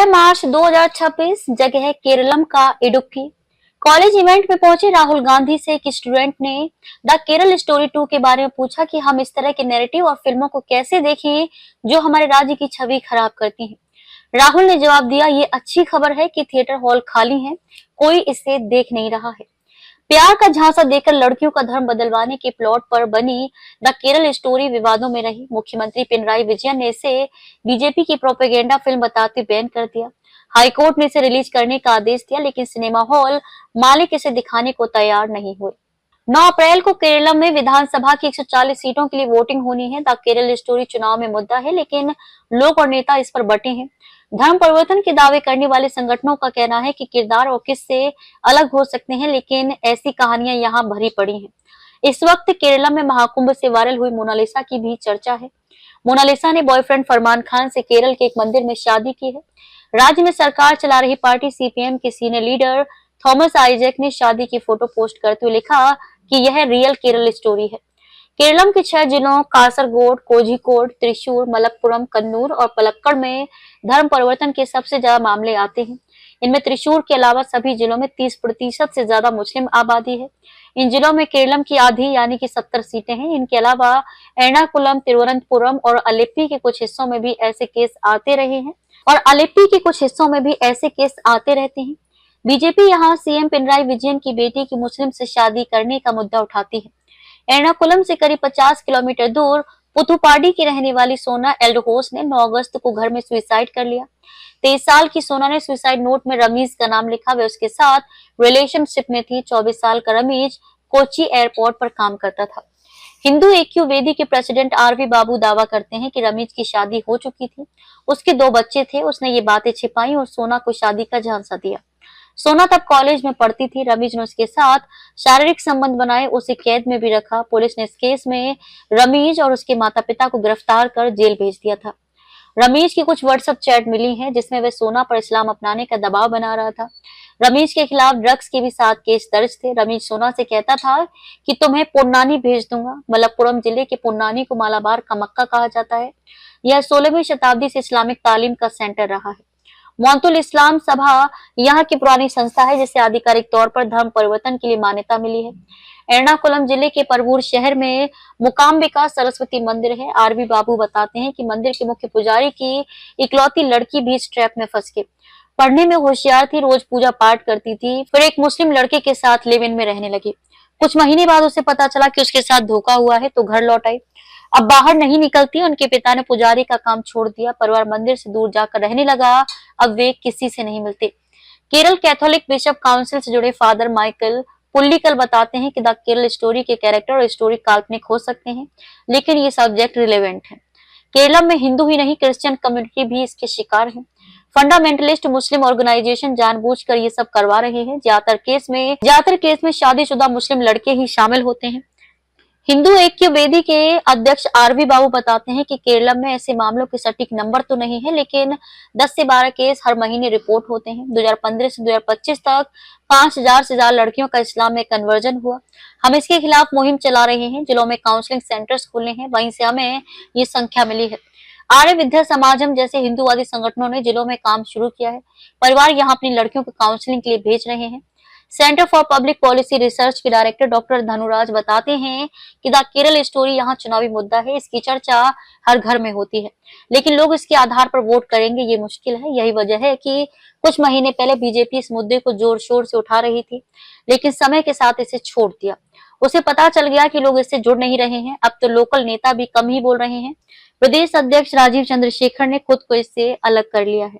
6 मार्च 2026 जगह है केरलम का इडुक्की। कॉलेज इवेंट में पहुंचे राहुल गांधी से एक स्टूडेंट ने द केरल स्टोरी 2 के बारे में पूछा कि हम इस तरह के नैरेटिव और फिल्मों को कैसे देखें जो हमारे राज्य की छवि खराब करती हैं। राहुल ने जवाब दिया, ये अच्छी खबर है कि थिएटर हॉल खाली हैं, कोई इसे देख नहीं रहा है। प्यार का झांसा देकर लड़कियों का धर्म बदलवाने के प्लॉट पर बनी द केरल स्टोरी विवादों में रही। मुख्यमंत्री पिनराई विजयन ने इसे बीजेपी की प्रोपेगेंडा फिल्म बताते बैन कर दिया। हाईकोर्ट ने इसे रिलीज करने का आदेश दिया, लेकिन सिनेमा हॉल मालिक इसे दिखाने को तैयार नहीं हुए। 9 अप्रैल को केरल में विधानसभा की 140 सीटों के लिए वोटिंग होनी है। द केरल स्टोरी चुनाव में मुद्दा है, लेकिन लोग और नेता इस पर बंटे हैं। धर्म परिवर्तन के दावे करने वाले संगठनों का कहना है कि किरदार और किस्से अलग हो सकते हैं, लेकिन ऐसी कहानियां यहाँ भरी पड़ी हैं। इस वक्त केरला में महाकुंभ से वायरल हुई मोनालिसा की भी चर्चा है। मोनालिसा ने बॉयफ्रेंड फरमान खान से केरल के एक मंदिर में शादी की है। राज्य में सरकार चला रही पार्टी सीपीएम के सीनियर लीडर थॉमस आइजैक ने शादी की फोटो पोस्ट करते हुए लिखा कि यह रियल केरल स्टोरी है। केरलम के 6 जिलों कासरगोड, कोझिकोड, त्रिशूर, मलप्पुरम, कन्नूर और पलक्कड़ में धर्म परिवर्तन के सबसे ज्यादा मामले आते हैं। इनमें त्रिशूर के अलावा सभी जिलों में 30% से ज्यादा मुस्लिम आबादी है। इन जिलों में केरलम की आधी यानी कि 70 सीटें हैं। इनके अलावा एर्नाकुलम, तिरुवनंतपुरम और अलेप्पी के कुछ हिस्सों में भी ऐसे केस आते रहते हैं। बीजेपी यहाँ सीएम पिनराई विजयन की बेटी की मुस्लिम से शादी करने का मुद्दा उठाती है। एर्नाकुलम से करीब 50 किलोमीटर दूर पुथुपाडी की रहने वाली सोना एल्डहोस ने 9 अगस्त को घर में सुसाइड कर लिया। 23 साल की सोना ने सुसाइड नोट में रमीज का नाम लिखा। वे उसके साथ रिलेशनशिप में थी। 24 साल का रमीज कोची एयरपोर्ट पर काम करता था। हिंदू ऐक्य वेदी के प्रेसिडेंट आरवी बाबू दावा करते हैं कि रमीज की शादी हो चुकी थी, उसके 2 बच्चे थे। उसने ये बातें छिपाई और सोना को शादी का झांसा दिया। सोना तब कॉलेज में पढ़ती थी। रमीज ने उसके साथ शारीरिक संबंध बनाए, उसे कैद में भी रखा। पुलिस ने इस केस में रमीज और उसके माता पिता को गिरफ्तार कर जेल भेज दिया था। रमीज की कुछ व्हाट्सएप चैट मिली हैं जिसमें वह सोना पर इस्लाम अपनाने का दबाव बना रहा था। रमीज के खिलाफ ड्रग्स के भी 7 केस दर्ज थे। रमीज सोना से कहता था कि तुम्हें पुन्नानी भेज दूंगा। मलप्पुरम जिले के पुन्नानी को मालाबार का मक्का कहा जाता है। यह 16वीं शताब्दी से इस्लामिक तालीम का सेंटर रहा है। मोंतुल इस्लाम सभा यहाँ की पुरानी संस्था है जिसे आधिकारिक तौर पर धर्म परिवर्तन के लिए मान्यता मिली है। एर्नाकुलम जिले के परवूर शहर में मुकाम्बिका सरस्वती मंदिर है। आरवी बाबू बताते हैं कि मंदिर के मुख्य पुजारी की इकलौती लड़की भी इस ट्रैप में फंस गई। पढ़ने में होशियार थी, रोज पूजा पाठ करती थी, फिर एक मुस्लिम लड़के के साथ लिव इन में रहने लगी। कुछ महीने बाद उसे पता चला कि उसके साथ धोखा हुआ है, तो घर लौट आई। अब बाहर नहीं निकलती। उनके पिता ने पुजारी का काम छोड़ दिया। परिवार मंदिर से दूर जाकर रहने लगा। अब वे किसी से नहीं मिलते। केरल कैथोलिक बिशप काउंसिल से जुड़े फादर माइकल पुल्लिकल बताते हैं कि द केरल स्टोरी के कैरेक्टर और स्टोरी काल्पनिक हो सकते हैं, लेकिन ये सब्जेक्ट रिलेवेंट है। केरल में हिंदू ही नहीं, क्रिश्चियन कम्युनिटी भी इसके शिकार है। फंडामेंटलिस्ट मुस्लिम ऑर्गेनाइजेशन जानबूझकर ये सब करवा रहे हैं। ज्यादातर केस में शादीशुदा मुस्लिम लड़के ही शामिल होते हैं। हिंदू ऐक्य वेदी के अध्यक्ष आरवी बाबू बताते हैं कि केरल में ऐसे मामलों के सटीक नंबर तो नहीं है, लेकिन 10 से 12 केस हर महीने रिपोर्ट होते हैं। 2015 से 2025 तक 5000 से ज्यादा लड़कियों का इस्लाम में कन्वर्जन हुआ। हम इसके खिलाफ मुहिम चला रहे हैं। जिलों में काउंसलिंग सेंटर्स खुले हैं, वहीं से हमें ये संख्या मिली है। आर्य विद्या समाजम जैसे हिंदूवादी संगठनों ने जिलों में काम शुरू किया है। परिवार यहाँ अपनी लड़कियों को काउंसलिंग के लिए भेज रहे हैं। Centre for public policy research के डायरेक्टर डॉक्टर धनुराज बताते हैं कि द केरल स्टोरी यहाँ चुनावी मुद्दा है। इसकी चर्चा हर घर में होती है, लेकिन लोग इसके आधार पर वोट करेंगे ये मुश्किल है। यही वजह है कि कुछ महीने पहले बीजेपी इस मुद्दे को जोर शोर से उठा रही थी, लेकिन समय के साथ इसे छोड़ दिया। उसे पता चल गया कि लोग इससे जुड़ नहीं रहे हैं। अब तो लोकल नेता भी कम ही बोल रहे हैं। प्रदेश अध्यक्ष राजीव चंद्रशेखर ने खुद को इससे अलग कर लिया है।